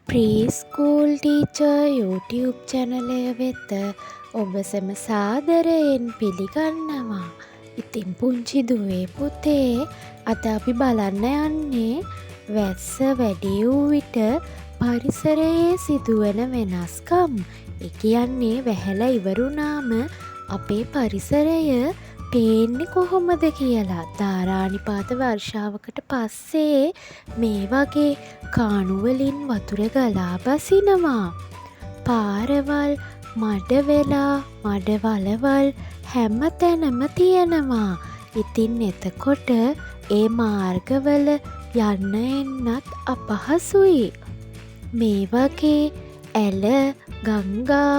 ප්‍රීස්කූල් teacher YouTube චැනලය වෙත ඔබ සැම සාදරයෙන් පිළිගන්නවා. ඉතින් පුංචි දුවේ පුතේ අද අපි බලන්න යන්නේ වැස්ස වැඩි වූ විට පරිසරයේ සිදුවන වෙනස්කම්. ඒ කියන්නේ වැහැලා ඉවරුනාම අපේ පරිසරය පේන්නේ කොහොමද කියලා. ධාරානිපාත වර්ෂාවකට පස්සේ මේ වගේ කාණුවලින් වතුර ගලා බසිනවා. පාරවල් මඩ වෙලා මඩ වලවල් හැම තැනම තියෙනවා. ඉතින් එතකොට ඒ මාර්ගවල යන්න එන්නත් අපහසුයි. මේ වගේ ඇල ගංගා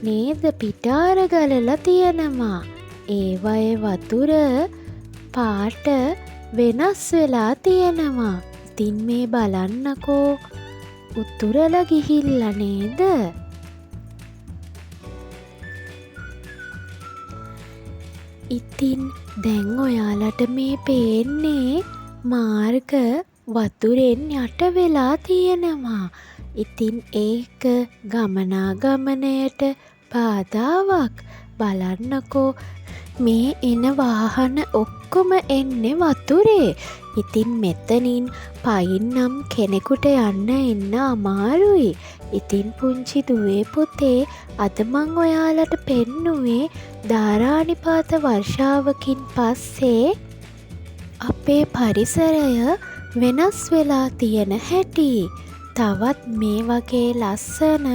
නේද පිටාර ගලලා තියෙනවා. ඒවයේ වතුර පාට වෙනස් වෙලා තියෙනවා. ඉතින් මේ බලන්නකෝ උතුරල ගිහිල්ලා නේද? ඉතින් දැන් ඔයාලට මේ පේන්නේ මාර්ග වතුරෙන් යට වෙලා තියෙනවා. ඉතින් ඒක ගමනාගමනයට බාධාවක්. බලන්නකෝ මේ එන වාහන ඔක්කොම එන්නේ වතුරේ. ඉතින් මෙතනින් පයින්නම් කෙනෙකුට යන්න එන්න අමාරුයි. ඉතින් පුංචි දුවේ පුතේ අද මං ඔයාලට පෙන්නුවේ ධාරානිපාත වර්ෂාවකින් පස්සේ අපේ පරිසරය වෙනස් වෙලා තියෙන හැටි. තවත් මේ වගේ ලස්සන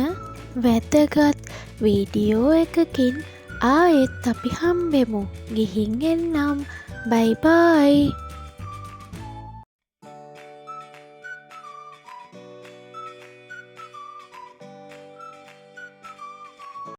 වැදගත් වීඩියෝ එකකින් ආයෙත් අපි හම්බෙමු. ගිහින් එන්නම්. බයි බයි.